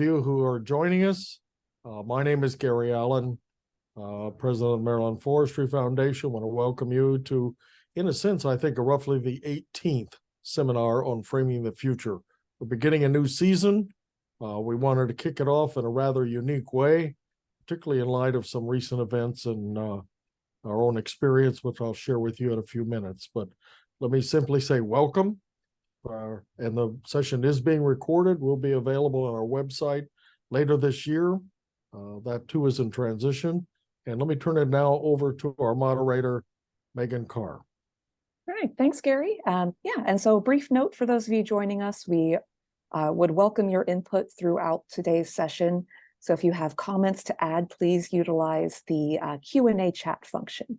You who are joining us. My name is Gary Allen, President of the Maryland Forestry Foundation. I want to welcome you to, in a sense, I think, roughly the 18th seminar on framing the future. We're beginning a new season. We wanted to kick it off in a rather unique way, particularly in light of some recent events and our own experience, which I'll share with you in a few minutes. But let me simply say welcome. And the session is being recorded, will be available on our website later this year. That too is in transition. And let me turn it now over to our moderator, Megan Carr. All right, thanks, Gary. And so a brief note for those of you joining us, we would welcome your input throughout today's session. So if you have comments to add, please utilize the Q&A chat function.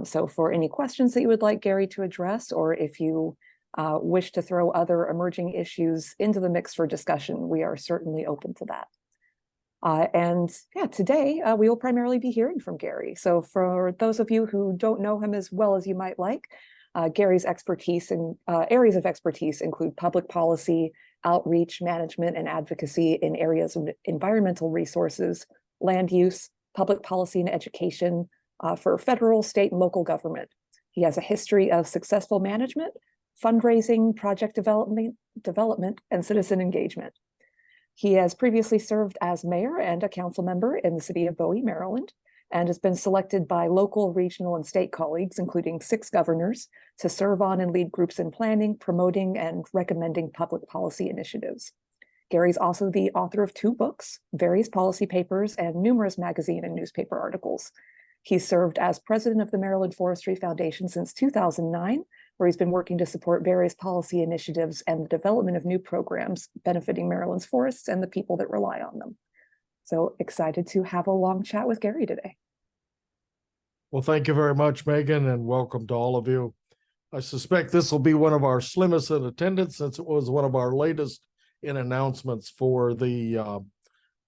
So for any questions that you would like Gary to address, or if you wish to throw other emerging issues into the mix for discussion, we are certainly open to that. Today we will primarily be hearing from Gary. So for those of you who don't know him as well as you might like, Gary's expertise and areas of expertise include public policy, outreach, management, and advocacy in areas of environmental resources, land use, public policy, and education for federal, state, and local government. He has a history of successful management, fundraising, project development, and citizen engagement. He has previously served as mayor and a council member in the city of Bowie, Maryland, and has been selected by local, regional, and state colleagues, including 6 governors, to serve on and lead groups in planning, promoting, and recommending public policy initiatives. Gary's also the author of 2 books, various policy papers, and numerous magazine and newspaper articles. He's served as president of the Maryland Forestry Foundation since 2009, where he's been working to support various policy initiatives and the development of new programs benefiting Maryland's forests and the people that rely on them. So excited to have a long chat with Gary today. Well, thank you very much, Megan, and welcome to all of you. I suspect this will be one of our slimmest in attendance, since it was one of our latest in announcements for the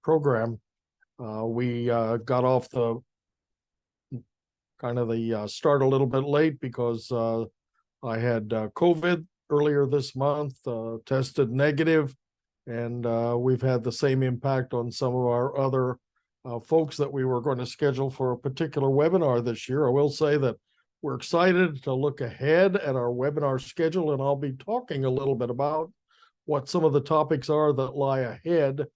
program. We got off the start a little bit late because I had COVID earlier this month, tested negative, and we've had the same impact on some of our other folks that we were going to schedule for a particular webinar this year. I will say that we're excited to look ahead at our webinar schedule, and I'll be talking a little bit about what some of the topics are that lie ahead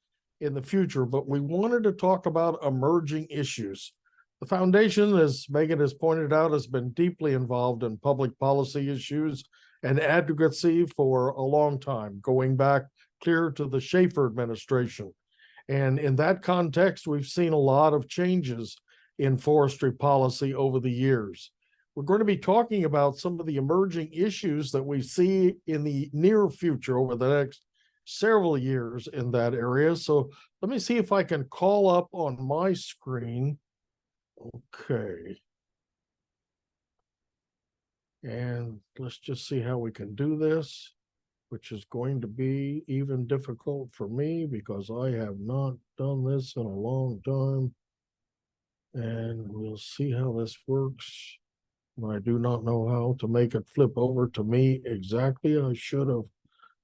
in the future. But we wanted to talk about emerging issues. The foundation, as Megan has pointed out, has been deeply involved in public policy issues and advocacy for a long time, going back clear to the Schaefer administration. And in that context, we've seen a lot of changes in forestry policy over the years. We're going to be talking about some of the emerging issues that we see in the near future over the next several years in that area. So let me see if I can call up on my screen. Okay. And let's just see how we can do this, which is going to be even difficult for me because I have not done this in a long time. And we'll see how this works. I do not know how to make it flip over to me exactly. I should have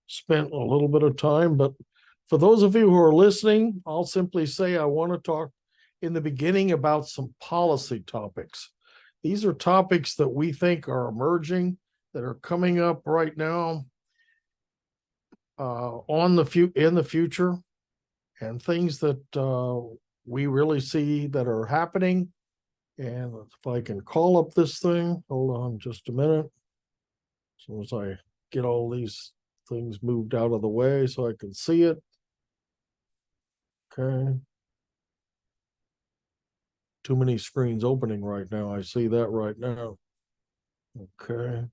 spent a little bit of time, but for those of you who are listening, I'll simply say I want to talk in the beginning about some policy topics. These are topics that we think are emerging, that are coming up right now in the future, and things that we really see that are happening. And if I can call up this thing, hold on just a minute. As soon as I get all these things moved out of the way so I can see it. Okay. Too many screens opening right now. I see that right now. Okay.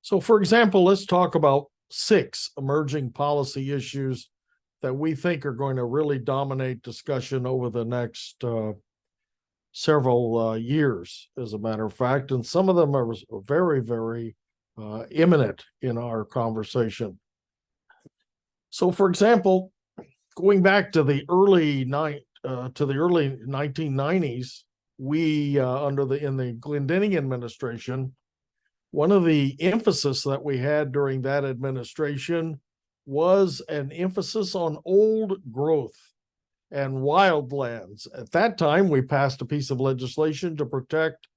So for example, let's talk about 6 emerging policy issues that we think are going to really dominate discussion over the next several years, as a matter of fact. And some of them are very, very imminent in our conversation. So for example, going back to the early 1990s, we in the Glendinning administration One of the emphasis that we had during that administration was an emphasis on old growth and wildlands. At that time, we passed a piece of legislation to protect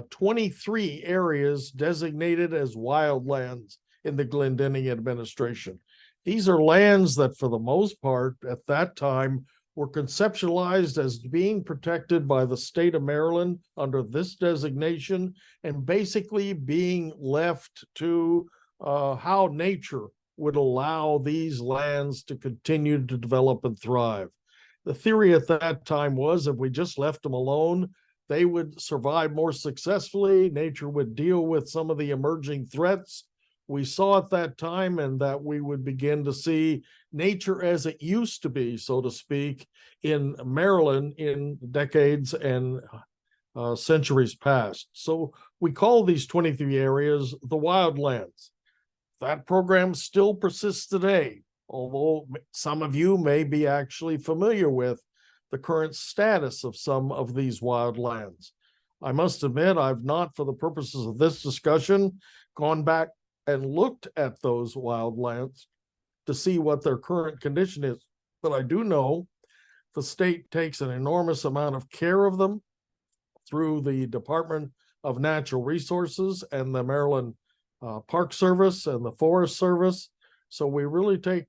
23 areas designated as wildlands in the Glendinning administration. These are lands that, for the most part, at that time, were conceptualized as being protected by the state of Maryland under this designation and basically being left to how nature would allow these lands to continue to develop and thrive. The theory at that time was if we just left them alone, they would survive more successfully. Nature would deal with some of the emerging threats we saw at that time, and that we would begin to see nature as it used to be, so to speak, in Maryland in decades and centuries past. So we call these 23 areas the wildlands. That program still persists today, although some of you may be actually familiar with the current status of some of these wildlands. I must admit, I've not, for the purposes of this discussion, gone back and looked at those wildlands to see what their current condition is. But I do know the state takes an enormous amount of care of them through the Department of Natural Resources and the Maryland Park Service and the Forest Service. So we really take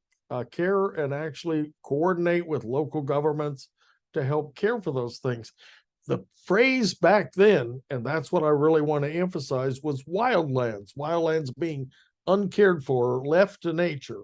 care and actually coordinate with local governments to help care for those things. The phrase back then, and that's what I really want to emphasize, was wildlands being uncared for, left to nature.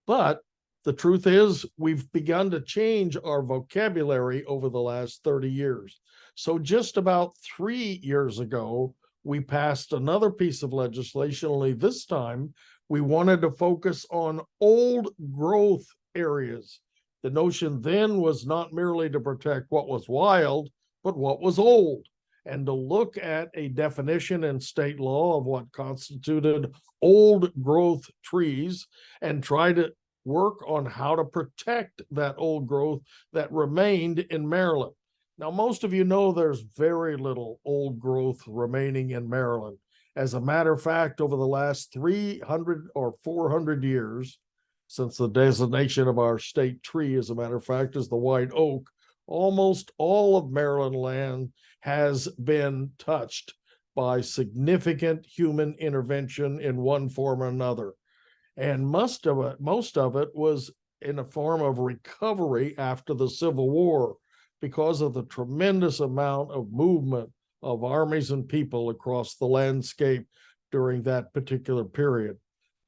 But the truth is, we've begun to change our vocabulary over the last 30 years. So just about 3 years ago, we passed another piece of legislation, only this time we wanted to focus on old growth areas. The notion then was not merely to protect what was wild, but what was old, and to look at a definition in state law of what constituted old growth trees and try to work on how to protect that old growth that remained in Maryland. Now, most of you know there's very little old growth remaining in Maryland. As a matter of fact, over the last 300 or 400 years, since the designation of our state tree, as a matter of fact, is the white oak, almost all of Maryland land has been touched by significant human intervention in one form or another. And most of it was in a form of recovery after the Civil War because of the tremendous amount of movement of armies and people across the landscape during that particular period.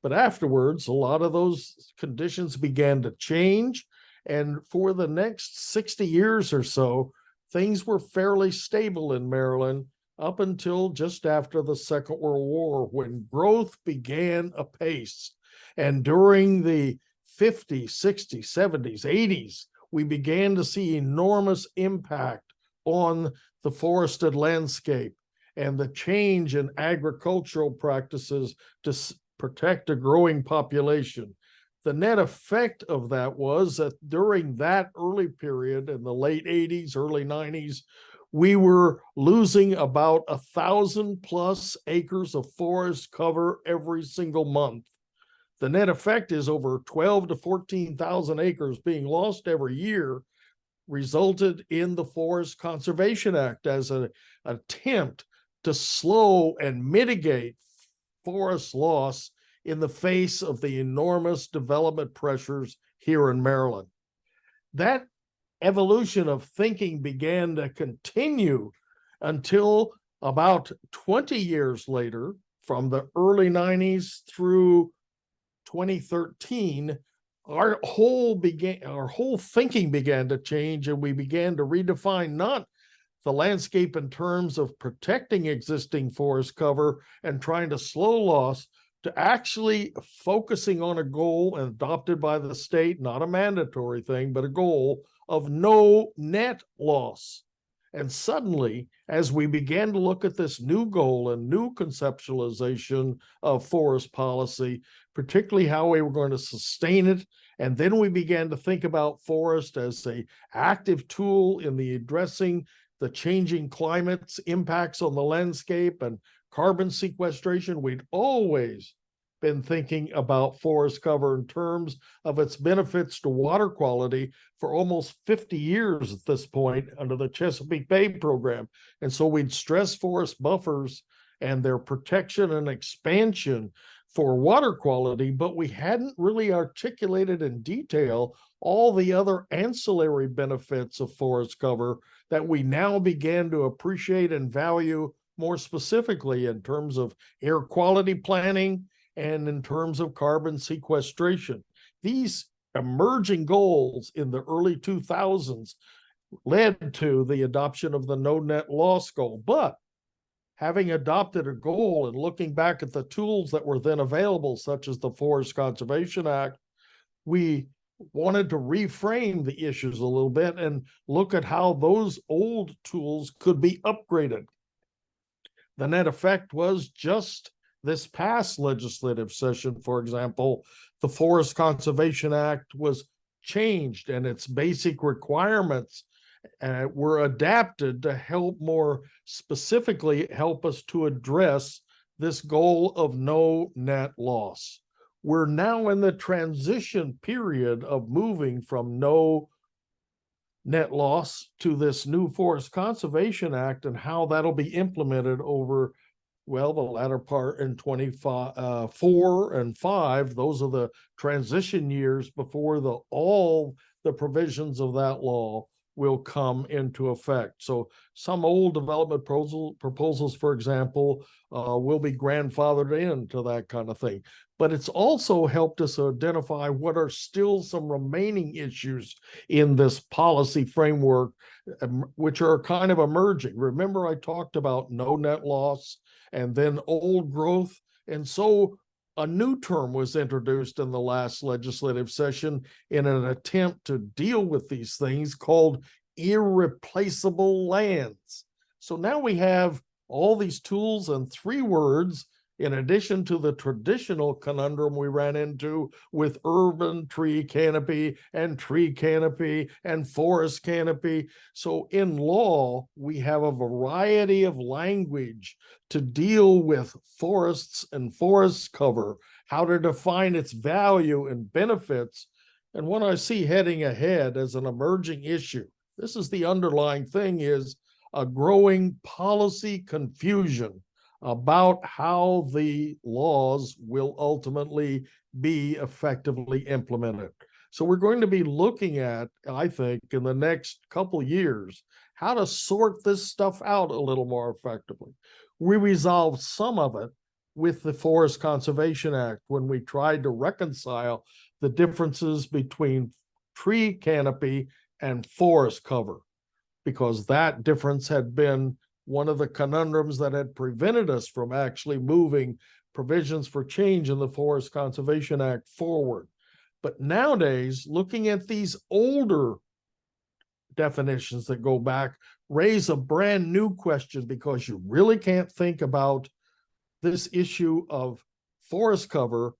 But afterwards, a lot of those conditions began to change. And for the next 60 years or so, things were fairly stable in Maryland up until just after the Second World War, when growth began apace. And during the 50s, 60s, 70s, 80s, we began to see enormous impact on the forested landscape and the change in agricultural practices to protect a growing population. The net effect of that was that during that early period in the late 80s, early 90s, we were losing about 1,000 plus acres of forest cover every single month. The net effect is over 12 to 14,000 acres being lost every year, resulted in the Forest Conservation Act as an attempt to slow and mitigate forest loss in the face of the enormous development pressures here in Maryland. That evolution of thinking began to continue until about 20 years later, from the early 90s through 2013, our whole thinking began to change, and we began to redefine not the landscape in terms of protecting existing forest cover and trying to slow loss, to actually focusing on a goal adopted by the state, not a mandatory thing, but a goal of no net loss. And suddenly, as we began to look at this new goal and new conceptualization of forest policy, particularly how we were going to sustain it, and then we began to think about forest as an active tool in the addressing the changing climate's impacts on the landscape and Carbon sequestration, we'd always been thinking about forest cover in terms of its benefits to water quality for almost 50 years at this point under the Chesapeake Bay program. And so we'd stress forest buffers and their protection and expansion for water quality, but we hadn't really articulated in detail all the other ancillary benefits of forest cover that we now began to appreciate and value more specifically in terms of air quality planning and in terms of carbon sequestration. These emerging goals in the early 2000s led to the adoption of the no net loss goal. But having adopted a goal and looking back at the tools that were then available, such as the Forest Conservation Act, we wanted to reframe the issues a little bit and look at how those old tools could be upgraded. The net effect was just this past legislative session, for example, the Forest Conservation Act was changed and its basic requirements were adapted to help more specifically help us to address this goal of no net loss. We're now in the transition period of moving from no net loss to this new Forest Conservation Act and how that'll be implemented over, well, the latter part in 24 and 5. Those are the transition years before all the provisions of that law will come into effect. So some old development proposals, for example, will be grandfathered into that kind of thing. But it's also helped us identify what are still some remaining issues in this policy framework, which are kind of emerging. Remember, I talked about no net loss and then old growth. And so a new term was introduced in the last legislative session in an attempt to deal with these things called irreplaceable lands. So now we have all these tools and 3 words in addition to the traditional conundrum we ran into with urban tree canopy and forest canopy. So in law, we have a variety of language to deal with forests and forest cover, how to define its value and benefits. And what I see heading ahead as an emerging issue, this is the underlying thing, is a growing policy confusion about how the laws will ultimately be effectively implemented. So we're going to be looking at, I think, in the next couple years, how to sort this stuff out a little more effectively. We resolved some of it with the Forest Conservation Act when we tried to reconcile the differences between tree canopy and forest cover, because that difference had been one of the conundrums that had prevented us from actually moving provisions for change in the Forest Conservation Act forward. But nowadays, looking at these older definitions that go back raise a brand new question, because you really can't think about this issue of forest cover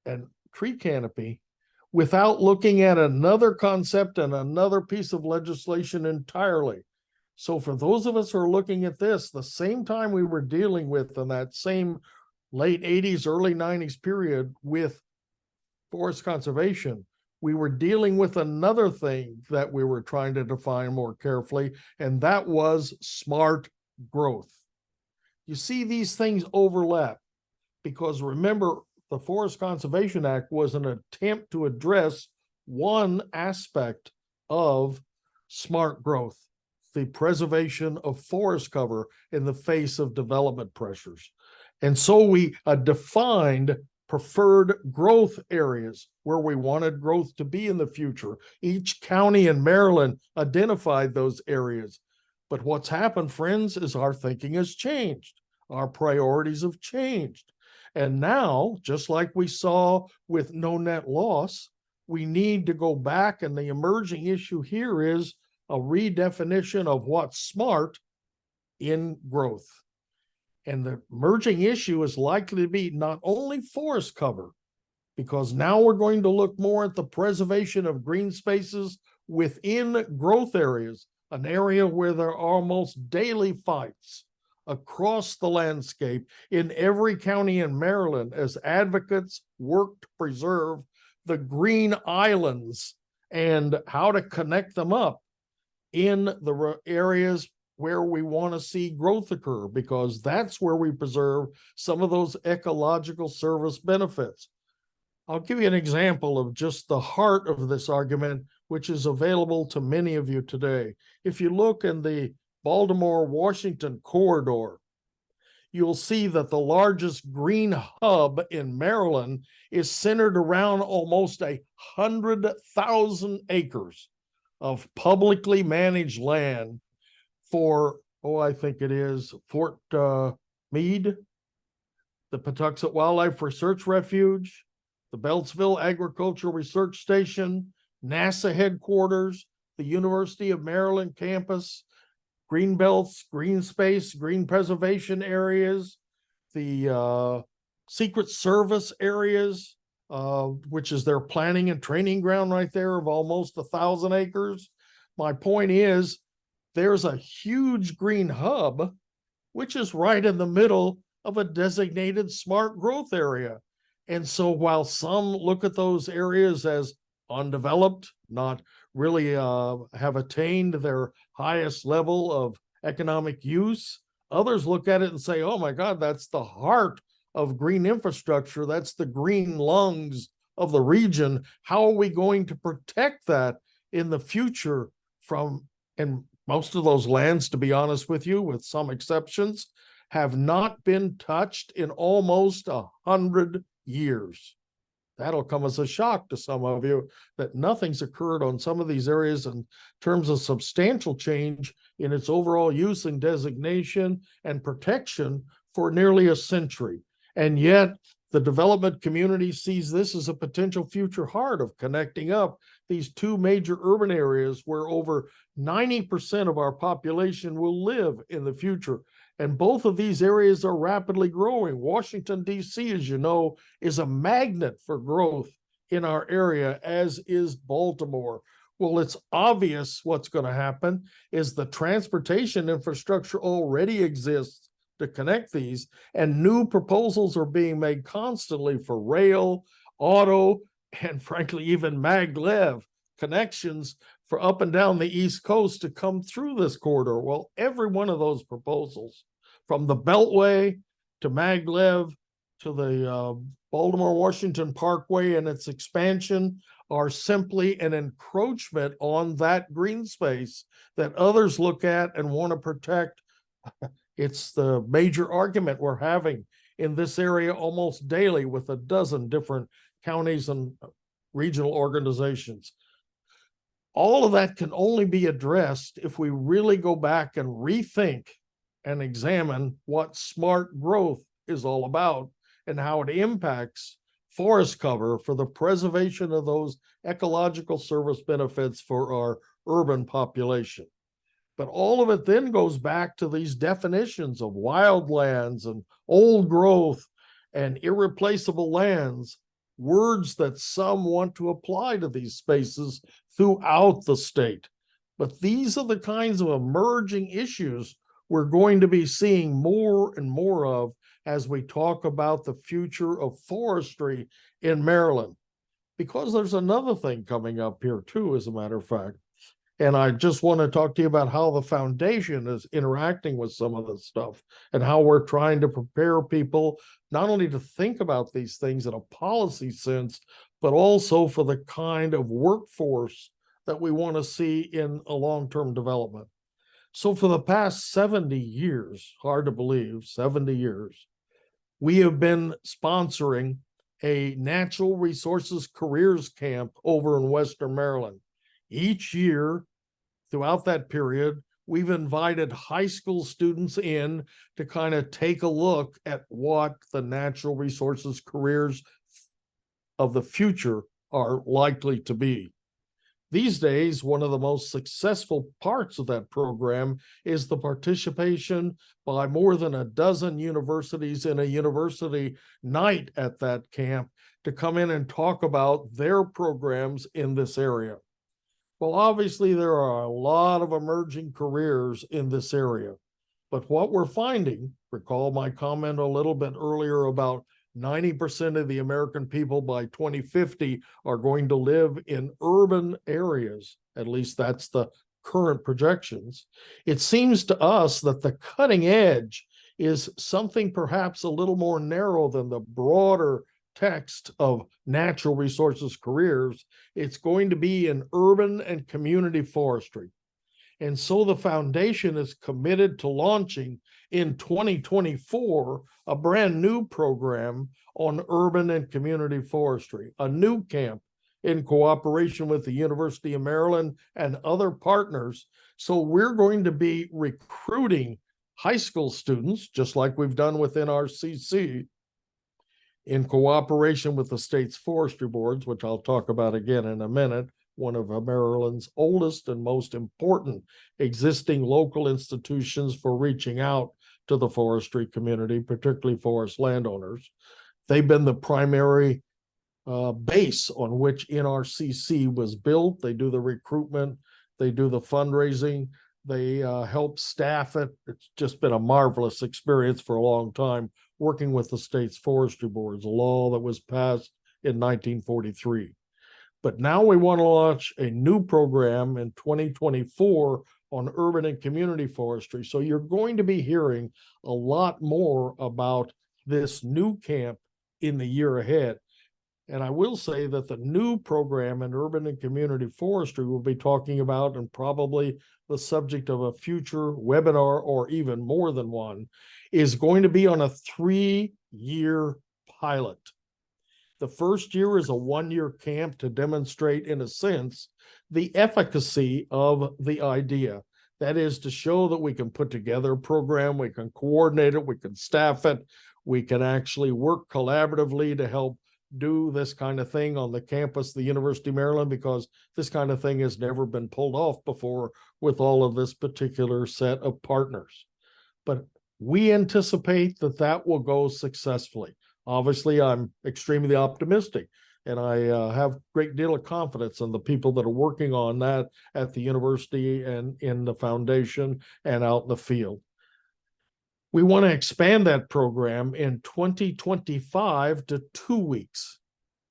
and tree canopy without looking at another concept and another piece of legislation entirely. So for those of us who are looking at this, the same time we were dealing with in that same late 80s, early 90s period with forest conservation, we were dealing with another thing that we were trying to define more carefully, and that was smart growth. You see, these things overlap because remember, the Forest Conservation Act was an attempt to address one aspect of smart growth, the preservation of forest cover in the face of development pressures. And so we defined preferred growth areas where we wanted growth to be in the future. Each county in Maryland identified those areas. But what's happened, friends, is our thinking has changed. Our priorities have changed. And now, just like we saw with no net loss, we need to go back, and the emerging issue here is a redefinition of what's smart in growth. And the emerging issue is likely to be not only forest cover, because now we're going to look more at the preservation of green spaces within growth areas, an area where there are almost daily fights across the landscape in every county in Maryland as advocates work to preserve the green islands and how to connect them up in the areas where we want to see growth occur, because that's where we preserve some of those ecological service benefits. I'll give you an example of just the heart of this argument, which is available to many of you today. If you look in the Baltimore-Washington corridor, you'll see that the largest green hub in Maryland is centered around almost 100,000 acres of publicly managed land for, I think it is Fort Meade, the Patuxent Wildlife Research Refuge, the Beltsville Agricultural Research Station, NASA headquarters, the University of Maryland campus, green belts, green space, green preservation areas, the Secret Service areas, which is their planning and training ground right there of almost 1,000 acres. My point is, there's a huge green hub, which is right in the middle of a designated smart growth area. And so while some look at those areas as undeveloped, not really have attained their highest level of economic use, others look at it and say, oh my God, that's the heart of green infrastructure. That's the green lungs of the region. How are we going to protect that in the future from, and most of those lands, to be honest with you, with some exceptions, have not been touched in almost 100 years. That'll come as a shock to some of you that nothing's occurred on some of these areas in terms of substantial change in its overall use and designation and protection for nearly a century. And yet the development community sees this as a potential future heart of connecting up these two major urban areas where over 90% of our population will live in the future. And both of these areas are rapidly growing. Washington, D.C., as you know, is a magnet for growth in our area, as is Baltimore. Well, it's obvious what's going to happen is the transportation infrastructure already exists to connect these, and new proposals are being made constantly for rail, auto, and frankly, even maglev connections for up and down the East Coast to come through this corridor. Well, every one of those proposals, from the Beltway to maglev to the Baltimore-Washington Parkway and its expansion, are simply an encroachment on that green space that others look at and want to protect. It's the major argument we're having in this area almost daily with a dozen different counties and regional organizations. All of that can only be addressed if we really go back and rethink and examine what smart growth is all about and how it impacts forest cover for the preservation of those ecological service benefits for our urban population. But all of it then goes back to these definitions of wildlands and old growth and irreplaceable lands, words that some want to apply to these spaces throughout the state. But these are the kinds of emerging issues we're going to be seeing more and more of as we talk about the future of forestry in Maryland. Because there's another thing coming up here too, as a matter of fact. And I just want to talk to you about how the foundation is interacting with some of this stuff and how we're trying to prepare people not only to think about these things in a policy sense, but also for the kind of workforce that we want to see in a long-term development. So for the past 70 years, hard to believe, 70 years, we have been sponsoring a natural resources careers camp over in Western Maryland. Each year throughout that period, we've invited high school students in to kind of take a look at what the natural resources careers of the future are likely to be. These days, one of the most successful parts of that program is the participation by more than a dozen universities in a university night at that camp to come in and talk about their programs in this area. Well, obviously, there are a lot of emerging careers in this area, But what we're finding, recall my comment a little bit earlier about 90% of the American people by 2050 are going to live in urban areas. At least that's the current projections. It seems to us that the cutting edge is something perhaps a little more narrow than the broader text of natural resources careers. It's going to be in urban and community forestry. And so the foundation is committed to launching in 2024 a brand new program on urban and community forestry, a new camp in cooperation with the University of Maryland and other partners. So we're going to be recruiting high school students, just like we've done within our CC, in cooperation with the state's forestry boards, which I'll talk about again in a minute, one of Maryland's oldest and most important existing local institutions for reaching out to the forestry community, particularly forest landowners. They've been the primary base on which NRCC was built. They do the recruitment, they do the fundraising, they help staff it. It's just been a marvelous experience for a long time working with the state's forestry boards, a law that was passed in 1943. But now we want to launch a new program in 2024 on urban and community forestry. So you're going to be hearing a lot more about this new camp in the year ahead. And I will say that the new program in urban and community forestry we'll be talking about, and probably the subject of a future webinar or even more than one, is going to be on a 3-year pilot. The first year is a 1-year camp to demonstrate, in a sense, the efficacy of the idea. That is to show that we can put together a program, we can coordinate it, we can staff it, we can actually work collaboratively to help do this kind of thing on the campus of the University of Maryland, because this kind of thing has never been pulled off before with all of this particular set of partners. But we anticipate that that will go successfully. Obviously, I'm extremely optimistic, and I have a great deal of confidence in the people that are working on that at the university and in the foundation and out in the field. We want to expand that program in 2025 to 2 weeks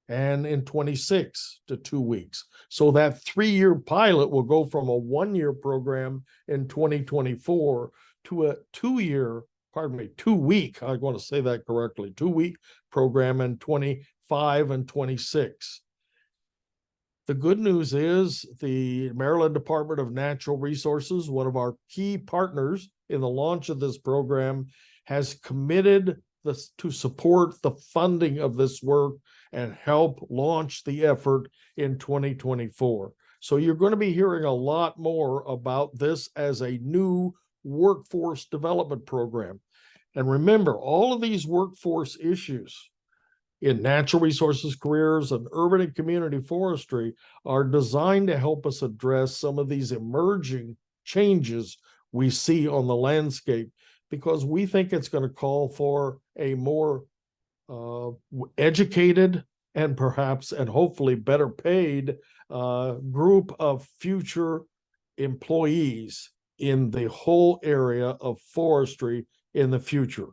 and in 26 to 2 weeks. So that 3-year pilot will go from a 1-year program in 2024 to a 2-week, I want to say that correctly, 2-week program in 25 and 26. The good news is the Maryland Department of Natural Resources, one of our key partners in the launch of this program, has committed to support the funding of this work and help launch the effort in 2024. So you're going to be hearing a lot more about this as a new workforce development program. And remember, all of these workforce issues in natural resources careers and urban and community forestry are designed to help us address some of these emerging changes we see on the landscape, because we think it's going to call for a more educated and perhaps and hopefully better paid group of future employees in the whole area of forestry in the future.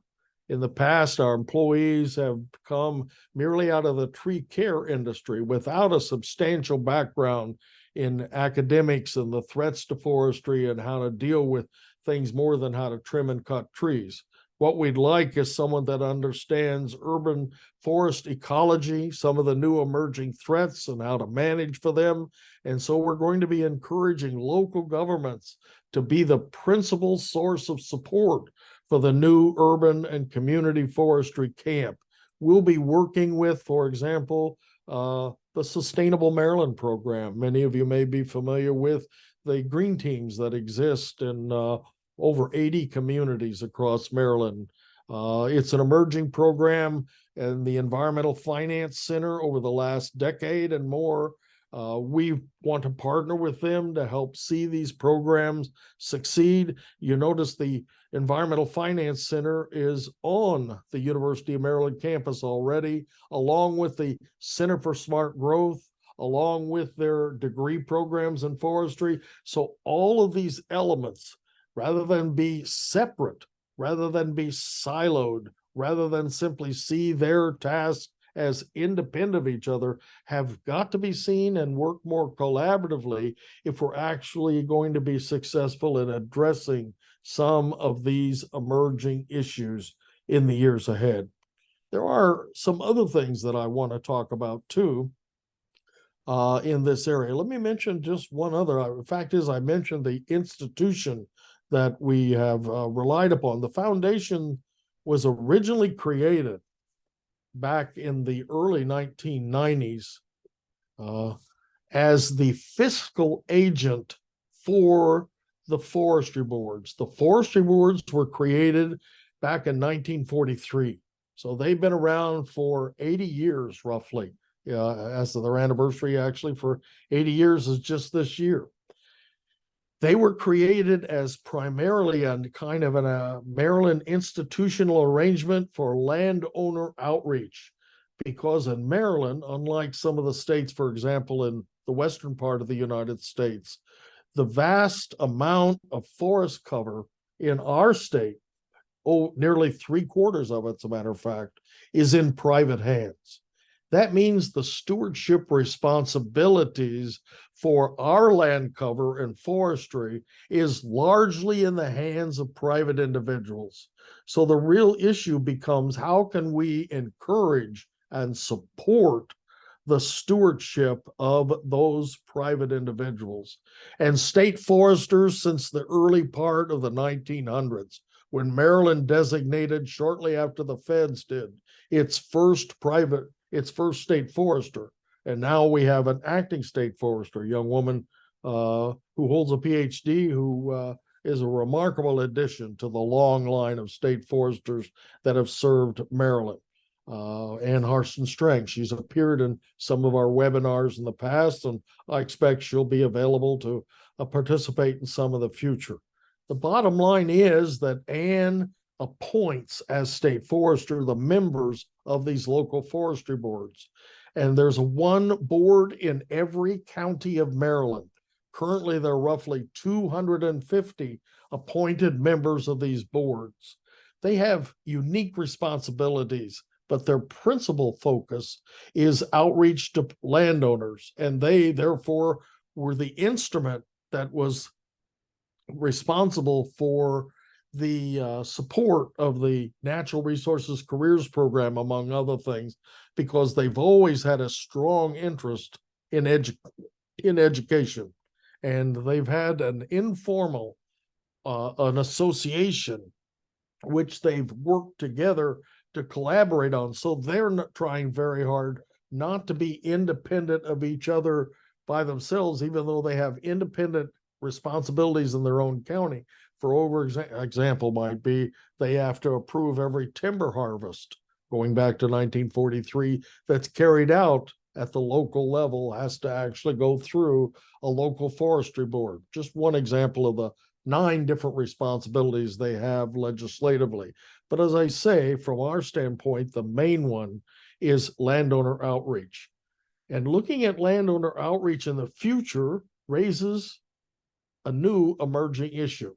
In the past, our employees have come merely out of the tree care industry without a substantial background in academics and the threats to forestry and how to deal with things more than how to trim and cut trees. What we'd like is someone that understands urban forest ecology, some of the new emerging threats and how to manage for them. And so we're going to be encouraging local governments to be the principal source of support for the new urban and community forestry camp. We'll be working with, for example, the Sustainable Maryland program. Many of you may be familiar with the green teams that exist in over 80 communities across Maryland. It's an emerging program, and the Environmental Finance Center over the last decade and more, we want to partner with them to help see these programs succeed. You notice the Environmental Finance Center is on the University of Maryland campus already, along with the Center for Smart Growth, along with their degree programs in forestry. So all of these elements rather than be separate, rather than be siloed, rather than simply see their tasks as independent of each other, have got to be seen and work more collaboratively if we're actually going to be successful in addressing some of these emerging issues in the years ahead. There are some other things that I want to talk about too in this area. Let me mention just one other. The fact is, I mentioned the institution that we have relied upon. The foundation was originally created back in the early 1990s as the fiscal agent for the forestry boards. The forestry boards were created back in 1943. So they've been around for 80 years, roughly. As of their anniversary, actually, for 80 years is just this year. They were created as primarily a kind of a Maryland institutional arrangement for landowner outreach. Because in Maryland, unlike some of the states, for example, in the western part of the United States, the vast amount of forest cover in our state, nearly 3/4 of it, as a matter of fact, is in private hands. That means the stewardship responsibilities for our land cover and forestry is largely in the hands of private individuals. So the real issue becomes, how can we encourage and support the stewardship of those private individuals? And state foresters, since the early part of the 1900s, when Maryland designated, shortly after the feds did, its first state forester. And now we have an acting state forester, a young woman who holds a PhD, who is a remarkable addition to the long line of state foresters that have served Maryland. Ann Harston Strang, she's appeared in some of our webinars in the past, and I expect she'll be available to participate in some of the future. The bottom line is that Ann appoints as state forester the members of these local forestry boards. And there's one board in every county of Maryland. Currently, there are roughly 250 appointed members of these boards. They have unique responsibilities, but their principal focus is outreach to landowners. And they, therefore, were the instrument that was responsible for the support of the Natural Resources Careers Program, among other things, because they've always had a strong interest in education. And they've had an informal, an association, which they've worked together to collaborate on. So they're not trying very hard not to be independent of each other by themselves, even though they have independent responsibilities in their own county. For example might be they have to approve every timber harvest going back to 1943 that's carried out at the local level, has to actually go through a local forestry board. Just one example of the 9 different responsibilities they have legislatively. But as I say, from our standpoint, the main one is landowner outreach. And looking at landowner outreach in the future raises a new emerging issue.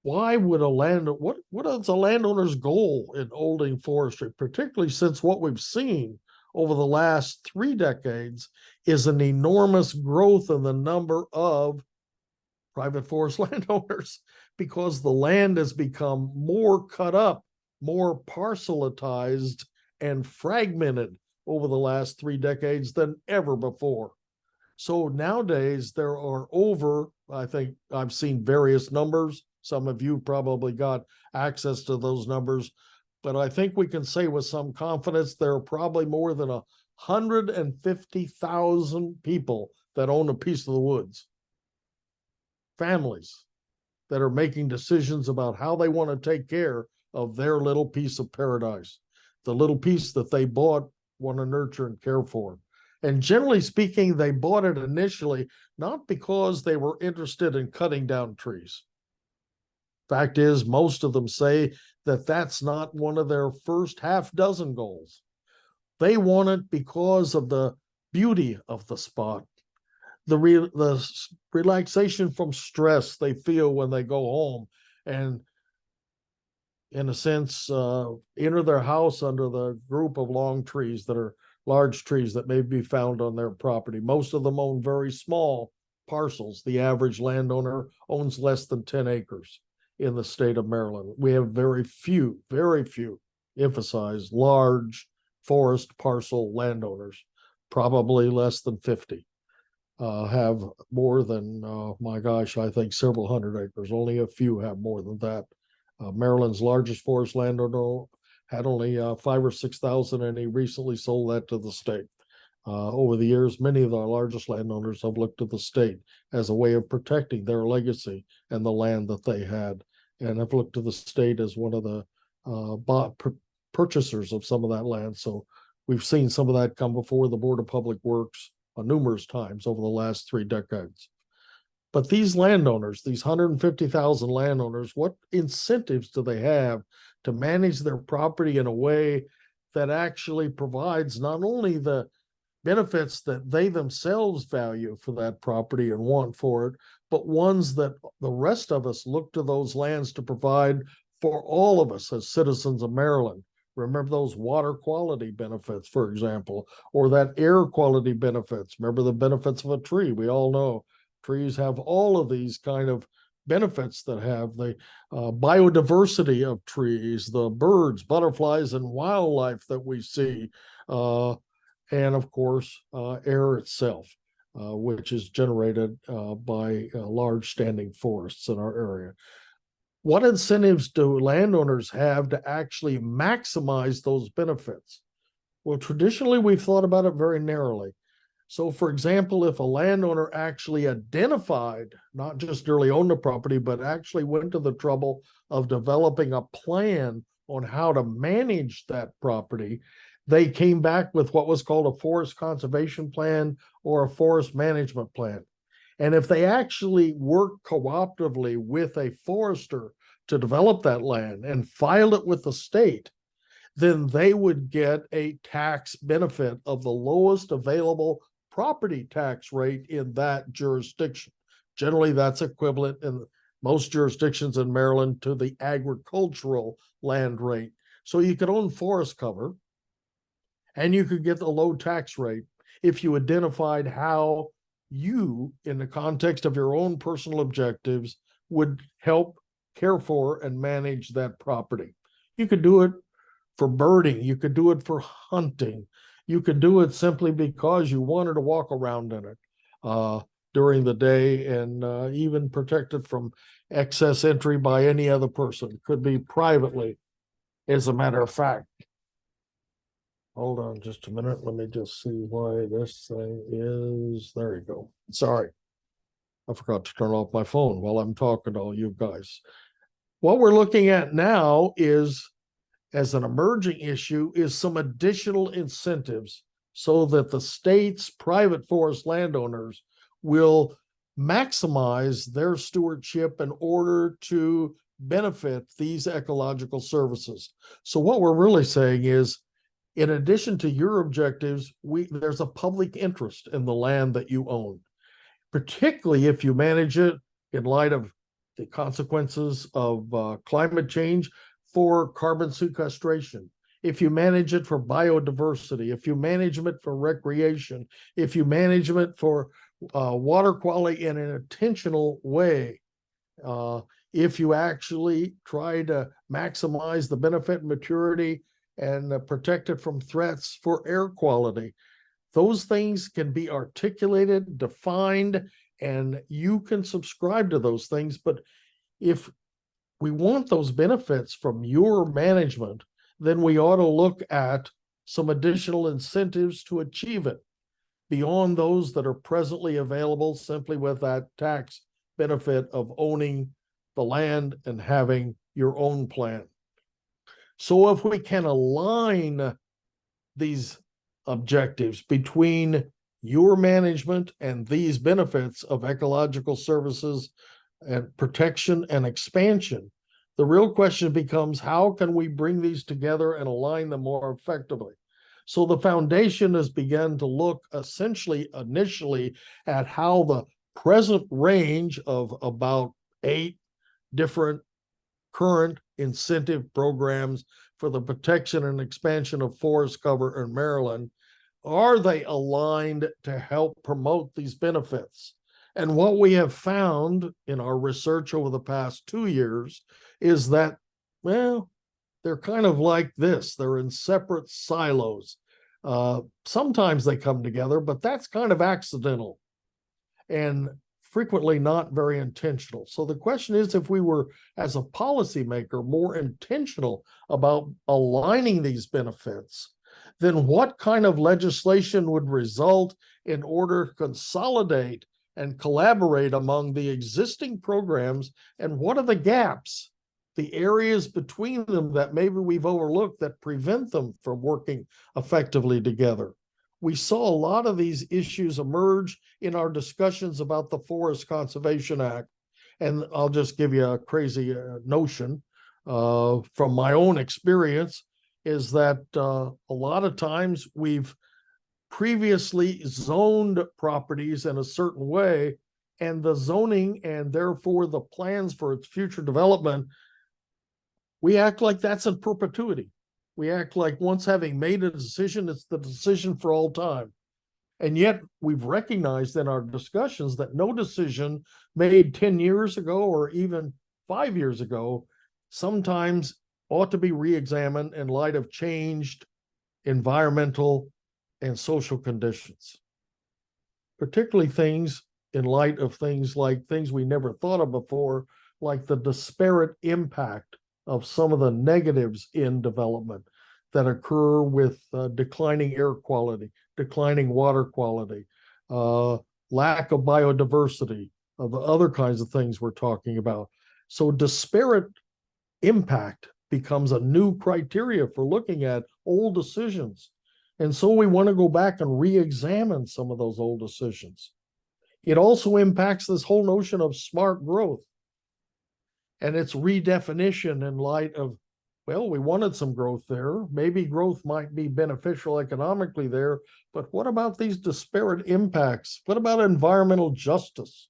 Why would what is a landowner's goal in holding forestry, particularly since what we've seen over the last 3 decades is an enormous growth in the number of private forest landowners, because the land has become more cut up, more parcelized and fragmented over the last 3 decades than ever before. So nowadays there are over, I think I've seen various numbers. Some of you probably got access to those numbers, but I think we can say with some confidence there are probably more than 150,000 people that own a piece of the woods. Families that are making decisions about how they want to take care of their little piece of paradise, the little piece that they bought, want to nurture and care for. And generally speaking, they bought it initially not because they were interested in cutting down trees. Fact is, most of them say that that's not one of their first half dozen goals. They want it because of the beauty of the spot, relaxation from stress they feel when they go home, and in a sense, enter their house under the group of long trees that are large trees that may be found on their property. Most of them own very small parcels. The average landowner owns less than 10 acres in the state of Maryland. We have very few, emphasize large forest parcel landowners, probably less than 50. Have more than, my gosh, I think several hundred acres. Only a few have more than that. Maryland's largest forest landowner had only 5,000 or 6,000, and he recently sold that to the state. Over the years, many of our largest landowners have looked to the state as a way of protecting their legacy and the land that they had, and have looked to the state as one of the purchasers of some of that land. So we've seen some of that come before the Board of Public Works numerous times over the last 3 decades. But these landowners, these 150,000 landowners, what incentives do they have to manage their property in a way that actually provides not only the benefits that they themselves value for that property and want for it, but ones that the rest of us look to those lands to provide for all of us as citizens of Maryland? Remember those water quality benefits, for example, or that air quality benefits. Remember the benefits of a tree. We all know trees have all of these kind of benefits that have the biodiversity of trees, the birds, butterflies, and wildlife that we see, and of course, air itself, which is generated by large standing forests in our area. What incentives do landowners have to actually maximize those benefits? Well, traditionally, we've thought about it very narrowly. So, for example, if a landowner actually identified, not just merely owned the property, but actually went to the trouble of developing a plan on how to manage that property, they came back with what was called a forest conservation plan or a forest management plan. And if they actually work cooperatively with a forester to develop that land and file it with the state, then they would get a tax benefit of the lowest available property tax rate in that jurisdiction. Generally, that's equivalent in most jurisdictions in Maryland to the agricultural land rate. So you could own forest cover and you could get the low tax rate if you identified how you, in the context of your own personal objectives, would help care for and manage that property. You could do it for birding, you could do it for hunting, you could do it simply because you wanted to walk around in it during the day, and even protect it from excess entry by any other person. It could be privately, as a matter of fact. Hold on just a minute. Let me just see why this thing is. There you go. Sorry. I forgot to turn off my phone while I'm talking to all you guys. What we're looking at now is, as an emerging issue, is some additional incentives so that the state's private forest landowners will maximize their stewardship in order to benefit these ecological services. So what we're really saying is, in addition to your objectives, there's a public interest in the land that you own, particularly if you manage it in light of the consequences of climate change for carbon sequestration, if you manage it for biodiversity, if you manage it for recreation, if you manage it for water quality in an intentional way, if you actually try to maximize the benefit and maturity and protect it from threats for air quality. Those things can be articulated, defined, and you can subscribe to those things. But if we want those benefits from your management, then we ought to look at some additional incentives to achieve it beyond those that are presently available simply with that tax benefit of owning the land and having your own plan. So if we can align these objectives between your management and these benefits of ecological services and protection and expansion, the real question becomes, how can we bring these together and align them more effectively? So the foundation has begun to look essentially initially at how the present range of about 8 different current incentive programs for the protection and expansion of forest cover in Maryland, are they aligned to help promote these benefits? And what we have found in our research over the past 2 years is that, well, they're kind of like this. They're in separate silos. Sometimes they come together, but that's kind of accidental and frequently not very intentional. So the question is, if we were, as a policymaker, more intentional about aligning these benefits, then what kind of legislation would result in order to consolidate and collaborate among the existing programs, and what are the gaps, the areas between them that maybe we've overlooked that prevent them from working effectively together? We saw a lot of these issues emerge in our discussions about the Forest Conservation Act. And I'll just give you a crazy notion from my own experience, is that a lot of times we've previously zoned properties in a certain way, and the zoning and therefore the plans for its future development, we act like that's in perpetuity. We act like once having made a decision, it's the decision for all time. And yet we've recognized in our discussions that no decision made 10 years ago or even 5 years ago sometimes ought to be re-examined in light of changed environmental and social conditions, particularly things in light of things like things we never thought of before, like the disparate impact of some of the negatives in development that occur with declining air quality, declining water quality, lack of biodiversity, of the other kinds of things we're talking about. So disparate impact becomes a new criteria for looking at old decisions. And so we want to go back and re-examine some of those old decisions. It also impacts this whole notion of smart growth and its redefinition in light of, well, we wanted some growth there. Maybe growth might be beneficial economically there, but what about these disparate impacts? What about environmental justice?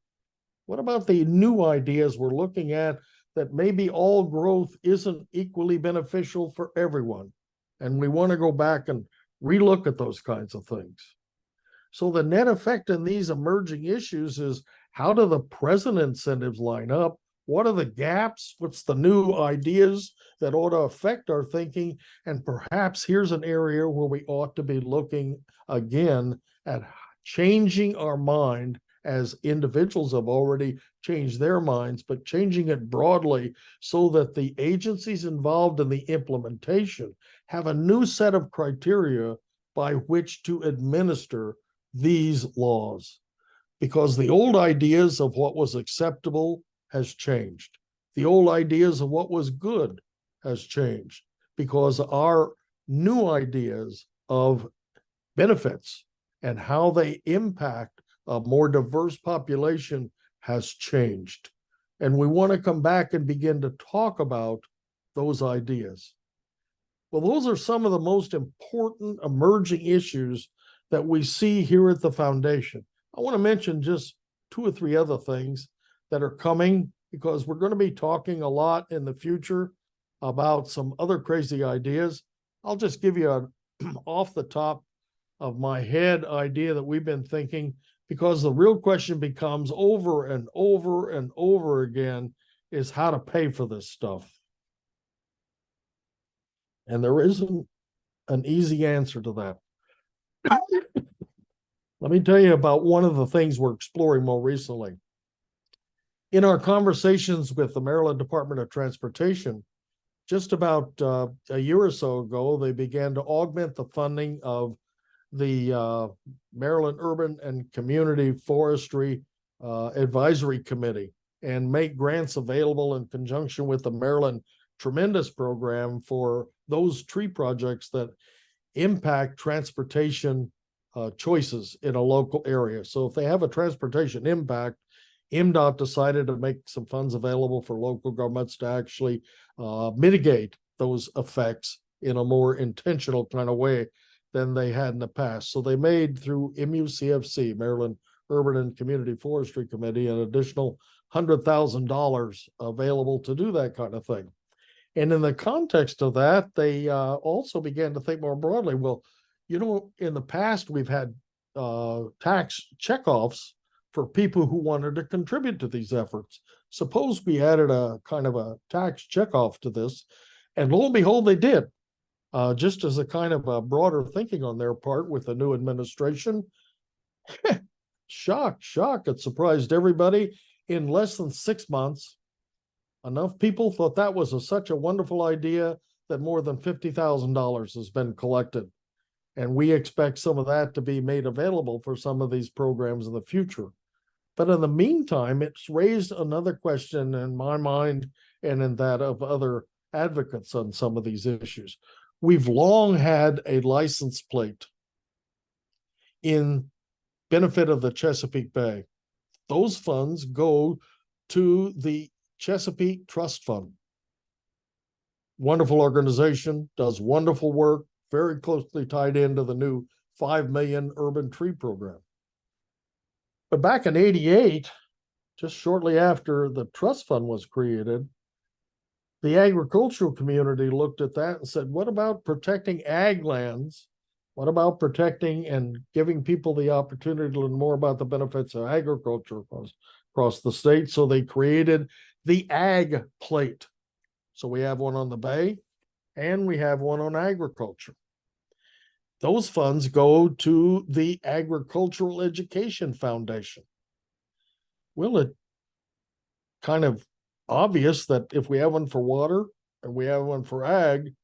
What about the new ideas we're looking at that maybe all growth isn't equally beneficial for everyone? And we want to go back and relook at those kinds of things. So the net effect in these emerging issues is, how do the present incentives line up? What are the gaps? What's the new ideas that ought to affect our thinking? And perhaps here's an area where we ought to be looking again at changing our mind, as individuals have already changed their minds, but changing it broadly so that the agencies involved in the implementation have a new set of criteria by which to administer these laws. Because the old ideas of what was acceptable has changed. The old ideas of what was good has changed, because our new ideas of benefits and how they impact a more diverse population has changed. And we want to come back and begin to talk about those ideas. Well, those are some of the most important emerging issues that we see here at the foundation. I want to mention just 2 or 3 other things that are coming, because we're going to be talking a lot in the future about some other crazy ideas. I'll just give you an off the top of my head idea that we've been thinking, because the real question becomes over and over and over again is how to pay for this stuff. And there isn't an easy answer to that. Let me tell you about one of the things we're exploring more recently. In our conversations with the Maryland Department of Transportation, just about a year or so ago, they began to augment the funding of the Maryland Urban and Community Forestry Advisory Committee and make grants available in conjunction with the Maryland Tremendous program for those tree projects that impact transportation choices in a local area. So if they have a transportation impact, MDOT decided to make some funds available for local governments to actually mitigate those effects in a more intentional kind of way than they had in the past. So they made, through MUCFC, Maryland Urban and Community Forestry Committee, an additional $100,000 available to do that kind of thing. And in the context of that, they also began to think more broadly. Well, in the past, we've had tax checkoffs for people who wanted to contribute to these efforts. Suppose we added a kind of a tax checkoff to this, and lo and behold, they did. Just as a kind of a broader thinking on their part with the new administration. Shock, it surprised everybody. In less than 6 months, enough people thought that was such a wonderful idea that more than $50,000 has been collected. And we expect some of that to be made available for some of these programs in the future. But in the meantime, it's raised another question in my mind and in that of other advocates on some of these issues. We've long had a license plate in benefit of the Chesapeake Bay. Those funds go to the Chesapeake Trust Fund. Wonderful organization, does wonderful work, very closely tied into the new 5 million urban tree program. But back in '88, just shortly after the trust fund was created, the agricultural community looked at that and said, what about protecting ag lands? What about protecting and giving people the opportunity to learn more about the benefits of agriculture across the state? So they created the ag plate. So we have one on the bay and we have one on agriculture. Those funds go to the Agricultural Education Foundation. Well, it kind of obvious that if we have one for water and we have one for ag,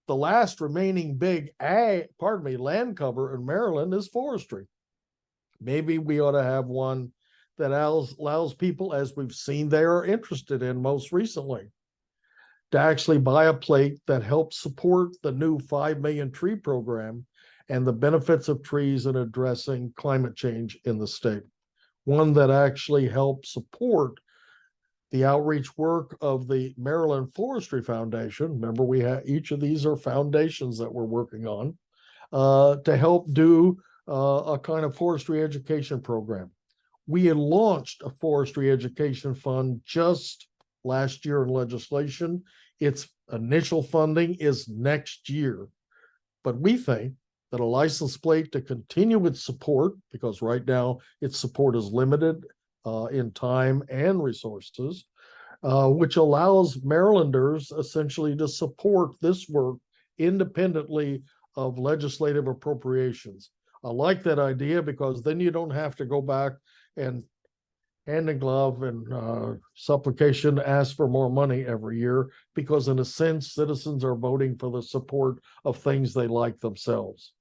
the last remaining big land cover in Maryland is forestry. Maybe we ought to have one that allows people, as we've seen they are interested in most recently, to actually buy a plate that helps support the new 5 million tree program and the benefits of trees in addressing climate change in the state. One that actually helps support the outreach work of the Maryland Forestry Foundation. Remember, we have each of these are foundations that we're working on to help do a kind of forestry education program. We had launched a forestry education fund just last year in legislation. Its initial funding is next year, but we think that a license plate to continue its support, because right now its support is limited in time and resources, which allows Marylanders essentially to support this work independently of legislative appropriations. I like that idea because then you don't have to go back and hand in glove and supplication ask for more money every year, because in a sense, citizens are voting for the support of things they like themselves.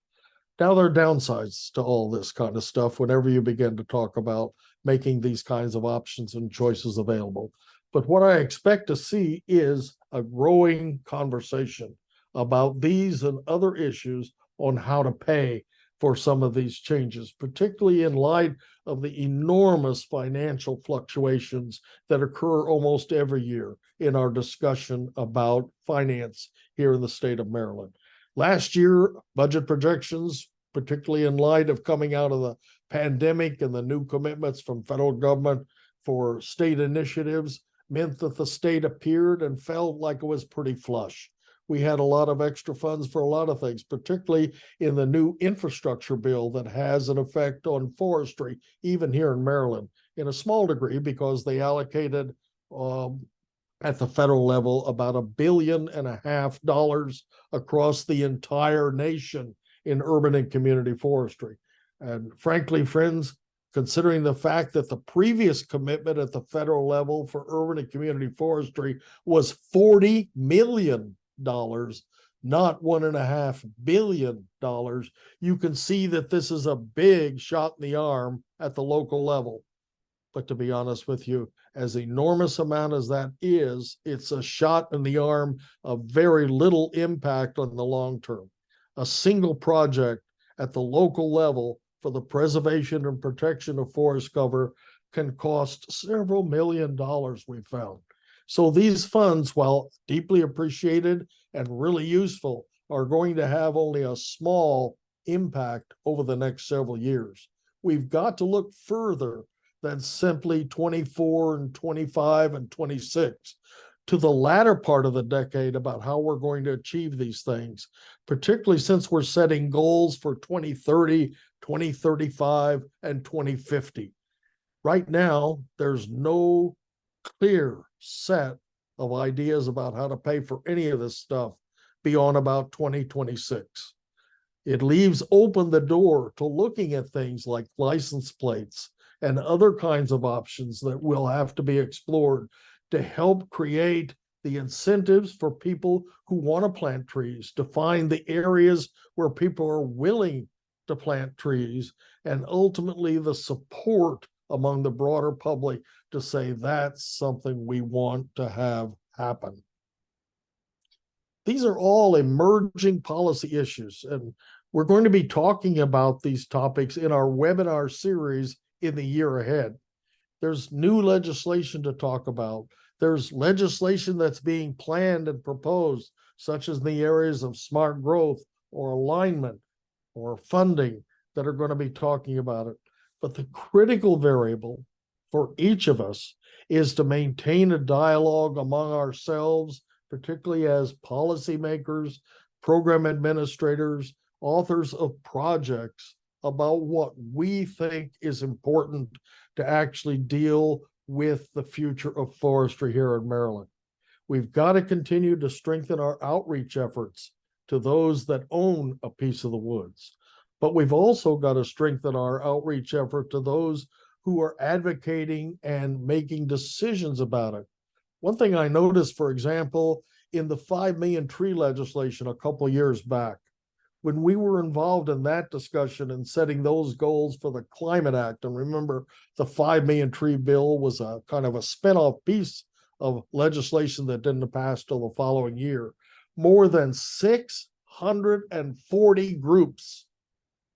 Now, there are downsides to all this kind of stuff whenever you begin to talk about making these kinds of options and choices available. But what I expect to see is a growing conversation about these and other issues on how to pay for some of these changes, particularly in light of the enormous financial fluctuations that occur almost every year in our discussion about finance here in the state of Maryland. Last year, budget projections, particularly in light of coming out of the pandemic and the new commitments from federal government for state initiatives, meant that the state appeared and felt like it was pretty flush. We had a lot of extra funds for a lot of things, particularly in the new infrastructure bill that has an effect on forestry, even here in Maryland, in a small degree, because they allocated at the federal level about $1.5 billion across the entire nation in urban and community forestry. And frankly, friends, considering the fact that the previous commitment at the federal level for urban and community forestry was $40 million, not $1.5 billion, you can see that this is a big shot in the arm at the local level. But to be honest with you, as enormous amount as that is, it's a shot in the arm of very little impact on the long term. A single project at the local level for the preservation and protection of forest cover can cost several $1 million, we found. So these funds, while deeply appreciated and really useful, are going to have only a small impact over the next several years. We've got to look further than simply 24 and 25 and 26 to the latter part of the decade about how we're going to achieve these things, particularly since we're setting goals for 2030, 2035, and 2050. Right now, there's no clear set of ideas about how to pay for any of this stuff beyond about 2026. It leaves open the door to looking at things like license plates and other kinds of options that will have to be explored to help create the incentives for people who want to plant trees, to find the areas where people are willing to plant trees, and ultimately the support among the broader public to say that's something we want to have happen. These are all emerging policy issues, and we're going to be talking about these topics in our webinar series in the year ahead. There's new legislation to talk about. There's legislation that's being planned and proposed, such as in the areas of smart growth or alignment or funding, that are going to be talking about it. But the critical variable for each of us is to maintain a dialogue among ourselves, particularly as policymakers, program administrators, authors of projects, about what we think is important to actually deal with the future of forestry here in Maryland. We've got to continue to strengthen our outreach efforts to those that own a piece of the woods. But we've also got to strengthen our outreach effort to those who are advocating and making decisions about it. One thing I noticed, for example, in the 5 million tree legislation a couple of years back, when we were involved in that discussion and setting those goals for the Climate Act, and remember, the 5 million tree bill was a kind of a spinoff piece of legislation that didn't pass till the following year. More than 640 groups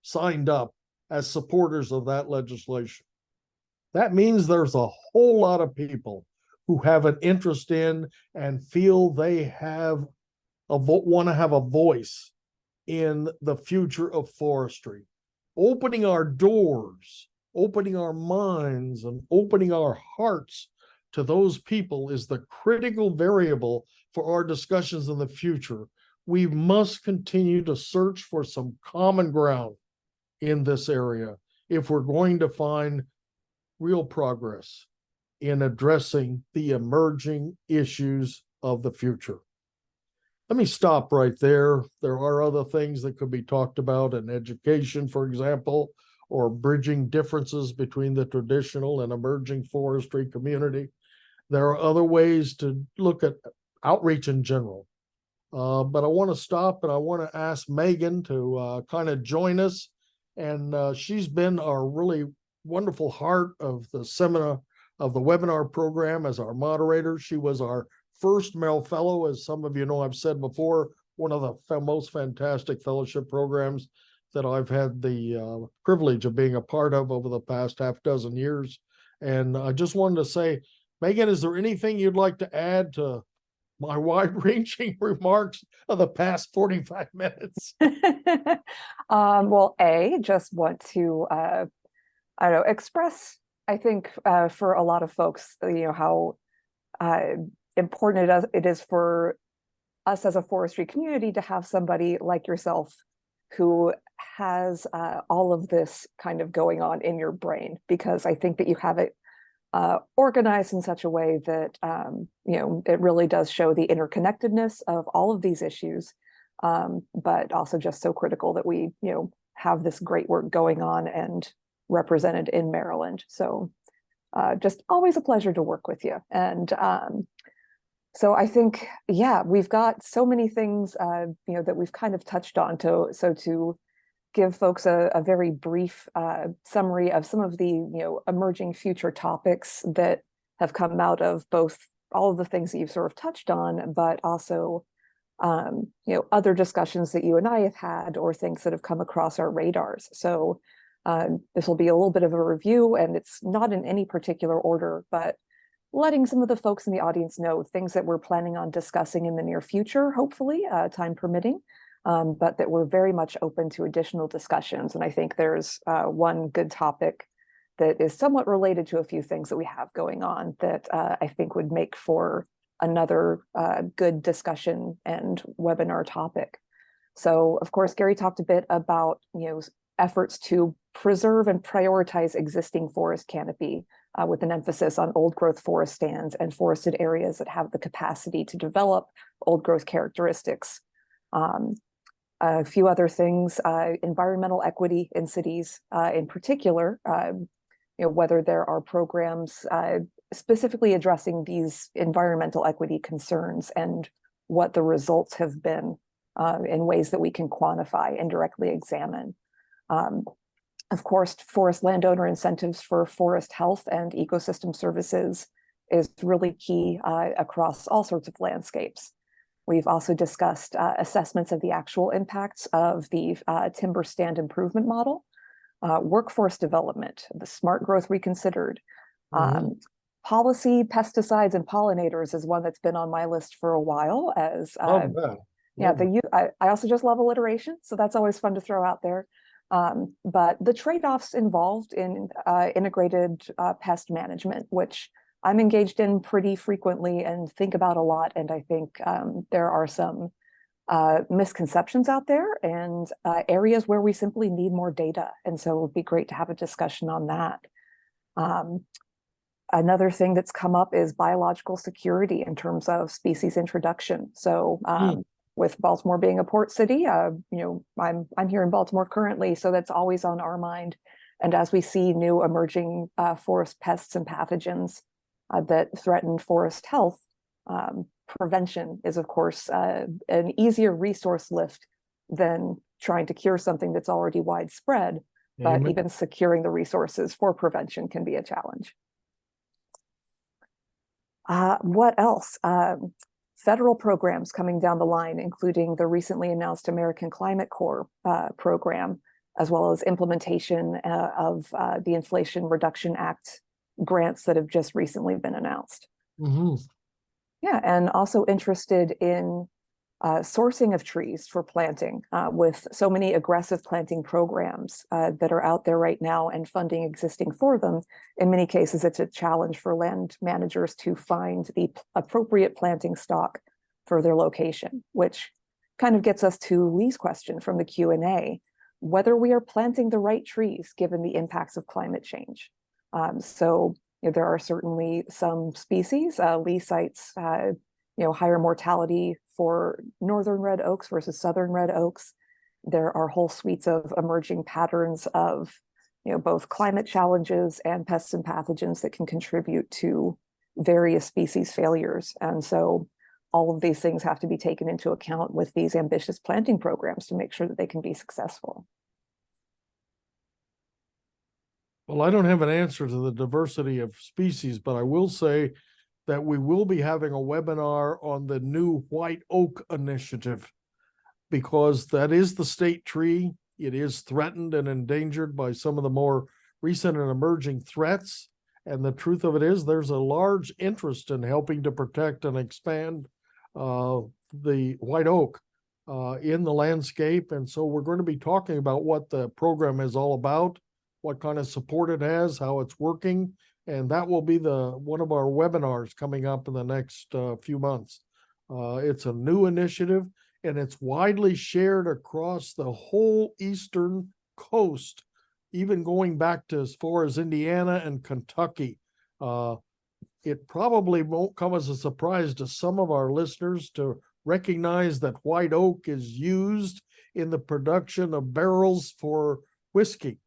signed up as supporters of that legislation. That means there's a whole lot of people who have an interest in and feel they have want to have a voice in the future of forestry. Opening our doors, opening our minds, and opening our hearts to those people is the critical variable for our discussions in the future. We must continue to search for some common ground in this area if we're going to find real progress in addressing the emerging issues of the future. Let me stop right there. There are other things that could be talked about in education, for example, or bridging differences between the traditional and emerging forestry community. There are other ways to look at outreach in general. But I want to stop and I want to ask Megan to kind of join us. And she's been our really wonderful heart of the seminar, of the webinar program as our moderator. She was our first male fellow, as some of you know, I've said before, one of the most fantastic fellowship programs that I've had the privilege of being a part of over the past half dozen years. And I just wanted to say, Megan, is there anything you'd like to add to my wide-ranging remarks of the past 45 minutes? Well, just want to, I don't know, express, I think, for a lot of folks, how important it is for us as a forestry community to have somebody like yourself who has all of this kind of going on in your brain, because I think that you have it organized in such a way that it really does show the interconnectedness of all of these issues, but also just so critical that we have this great work going on and represented in Maryland. So just always a pleasure to work with you. And so I think, we've got so many things, that we've kind of touched on. To give folks a very brief summary of some of the, emerging future topics that have come out of both all of the things that you've sort of touched on, but also, other discussions that you and I have had or things that have come across our radars. So this will be a little bit of a review, and it's not in any particular order, but letting some of the folks in the audience know things that we're planning on discussing in the near future, hopefully, time permitting. but that we're very much open to additional discussions. And I think there's one good topic that is somewhat related to a few things that we have going on that I think would make for another good discussion and webinar topic. So, of course, Gary talked a bit about, efforts to preserve and prioritize existing forest canopy with an emphasis on old growth forest stands and forested areas that have the capacity to develop old growth characteristics. A few other things, environmental equity in cities in particular, whether there are programs specifically addressing these environmental equity concerns and what the results have been in ways that we can quantify and directly examine. Of course, forest landowner incentives for forest health and ecosystem services is really key across all sorts of landscapes. We've also discussed assessments of the actual impacts of the timber stand improvement model, workforce development, the smart growth reconsidered, policy, pesticides, and pollinators is one that's been on my list for a while. As I also just love alliteration, so that's always fun to throw out there. But the trade-offs involved in integrated pest management, which I'm engaged in pretty frequently and think about a lot, and I think there are some misconceptions out there and areas where we simply need more data. And so it would be great to have a discussion on that. Another thing that's come up is biological security in terms of species introduction. So with Baltimore being a port city, I'm here in Baltimore currently, so that's always on our mind. And as we see new emerging forest pests and pathogens that threaten forest health, prevention is, of course, an easier resource lift than trying to cure something that's already widespread. But even securing the resources for prevention can be a challenge. What else? Federal programs coming down the line, including the recently announced American Climate Corps program, as well as implementation of the Inflation Reduction Act grants that have just recently been announced. Yeah, and also interested in sourcing of trees for planting with so many aggressive planting programs that are out there right now and funding existing for them. In many cases, it's a challenge for land managers to find the appropriate planting stock for their location, which kind of gets us to Lee's question from the Q&A, whether we are planting the right trees given the impacts of climate change. So there are certainly some species, Lee cites higher mortality for northern red oaks versus southern red oaks. There are whole suites of emerging patterns of both climate challenges and pests and pathogens that can contribute to various species failures. And so all of these things have to be taken into account with these ambitious planting programs to make sure that they can be successful. Well, I don't have an answer to the diversity of species, but I will say that we will be having a webinar on the new white oak initiative, because that is the state tree. It is threatened and endangered by some of the more recent and emerging threats. And the truth of it is there's a large interest in helping to protect and expand the white oak in the landscape. And so we're going to be talking about what the program is all about, what kind of support it has, how it's working. And that will be one of our webinars coming up in the next few months. It's a new initiative, and it's widely shared across the whole eastern coast, even going back to as far as Indiana and Kentucky. It probably won't come as a surprise to some of our listeners to recognize that white oak is used in the production of barrels for whiskey.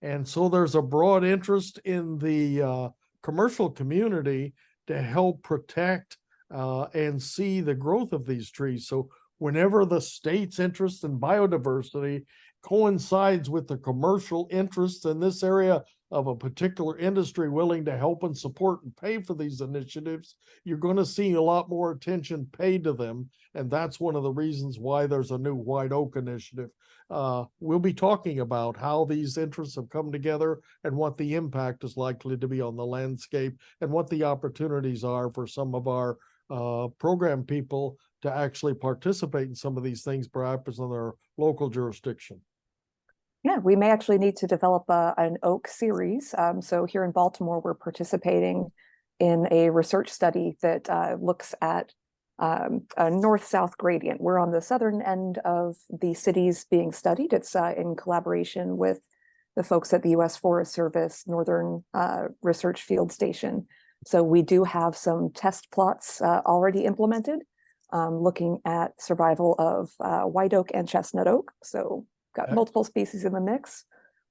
And so there's a broad interest in the commercial community to help protect and see the growth of these trees. So whenever the state's interest in biodiversity coincides with the commercial interests in this area of a particular industry willing to help and support and pay for these initiatives, you're going to see a lot more attention paid to them. And that's one of the reasons why there's a new white oak initiative. We'll be talking about how these interests have come together and what the impact is likely to be on the landscape and what the opportunities are for some of our program people to actually participate in some of these things, perhaps in their local jurisdiction. Yeah, we may actually need to develop an oak series. So here in Baltimore, we're participating in a research study that looks at a north-south gradient. We're on the southern end of the cities being studied. It's in collaboration with the folks at the U.S. Forest Service Northern Research Field Station. So we do have some test plots already implemented, looking at survival of white oak and chestnut oak. So got multiple species in the mix.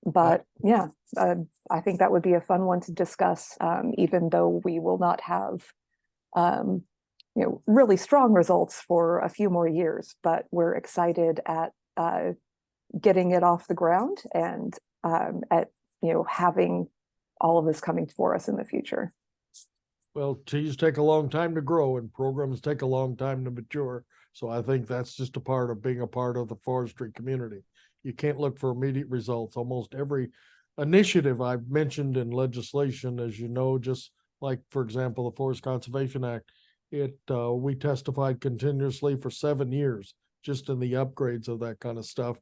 But yeah, I think that would be a fun one to discuss, even though we will not have really strong results for a few more years. But we're excited at getting it off the ground and at having all of this coming for us in the future. Well, trees take a long time to grow and programs take a long time to mature. So I think that's just a part of being a part of the forestry community. You can't look for immediate results. Almost every initiative I've mentioned in legislation, as you know, just like, for example, the Forest Conservation Act, we testified continuously for 7 years just in the upgrades of that kind of stuff.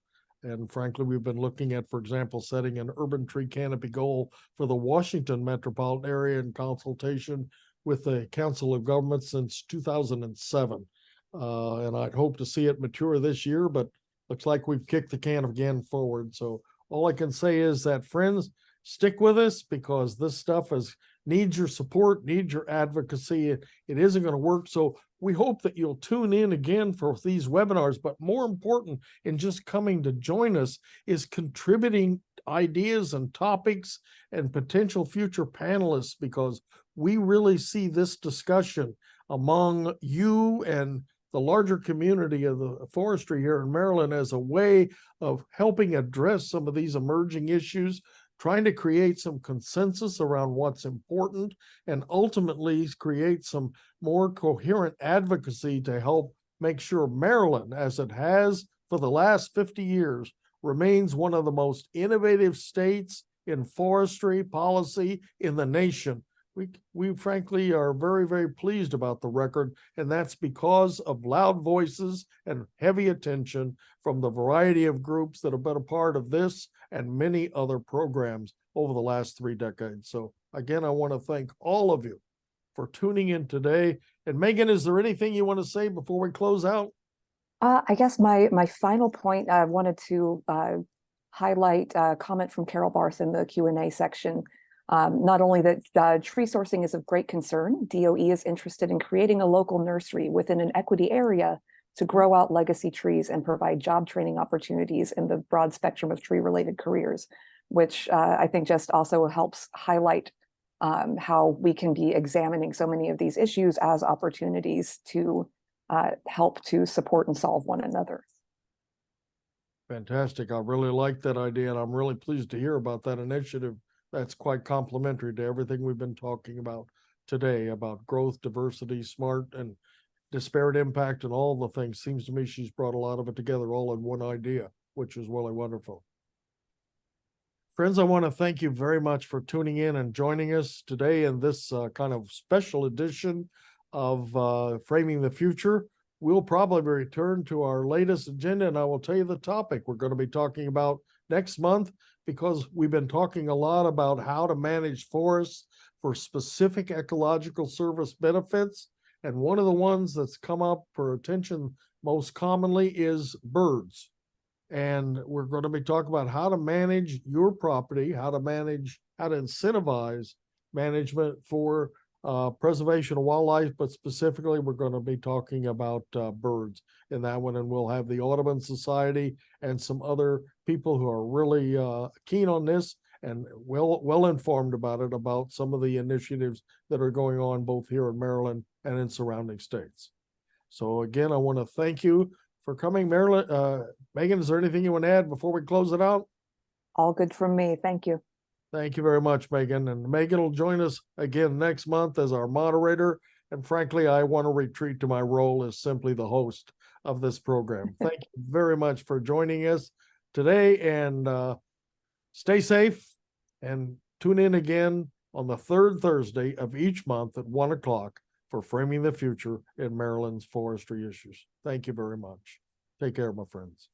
And frankly, we've been looking at, for example, setting an urban tree canopy goal for the Washington metropolitan area in consultation with the Council of Governments since 2007. And I'd hope to see it mature this year, but looks like we've kicked the can again forward. So all I can say is that, friends, stick with us, because this stuff needs your support, needs your advocacy. It isn't going to work. So we hope that you'll tune in again for these webinars, but more important in just coming to join us is contributing ideas and topics and potential future panelists, because we really see this discussion among you and the larger community of the forestry here in Maryland as a way of helping address some of these emerging issues, trying to create some consensus around what's important, and ultimately create some more coherent advocacy to help make sure Maryland, as it has for the last 50 years, remains one of the most innovative states in forestry policy in the nation. We frankly are very, very pleased about the record, and that's because of loud voices and heavy attention from the variety of groups that have been a part of this and many other programs over the last 3 decades. So again, I want to thank all of you for tuning in today. And Megan, is there anything you want to say before we close out? I guess my final point, I wanted to highlight a comment from Carol Barth in the Q&A section. Not only that tree sourcing is of great concern, DOE is interested in creating a local nursery within an equity area to grow out legacy trees and provide job training opportunities in the broad spectrum of tree-related careers, which I think just also helps highlight how we can be examining so many of these issues as opportunities to help to support and solve one another. Fantastic. I really like that idea, and I'm really pleased to hear about that initiative. That's quite complementary to everything we've been talking about today about growth, diversity, smart and disparate impact, and all the things. Seems to me she's brought a lot of it together all in one idea, which is really wonderful. Friends, I want to thank you very much for tuning in and joining us today in this kind of special edition of Framing the Future. We'll probably return to our latest agenda, and I will tell you the topic we're going to be talking about next month, because we've been talking a lot about how to manage forests for specific ecological service benefits. And one of the ones that's come up for attention most commonly is birds. And we're going to be talking about how to manage your property, how to incentivize management for preservation of wildlife, but specifically we're going to be talking about birds in that one, and we'll have the Audubon Society and some other people who are really keen on this and well informed about it, about some of the initiatives that are going on both here in Maryland and in surrounding states. So again, I want to thank you for coming. Maryland, Megan, is there anything you want to add before we close it out? All good from me. Thank you. Thank you very much, Megan. And Megan will join us again next month as our moderator. And frankly, I want to retreat to my role as simply the host of this program. Thank you very much for joining us today, and stay safe and tune in again on the third Thursday of each month at 1 o'clock for framing the future in Maryland's forestry issues. Thank you very much. Take care, my friends.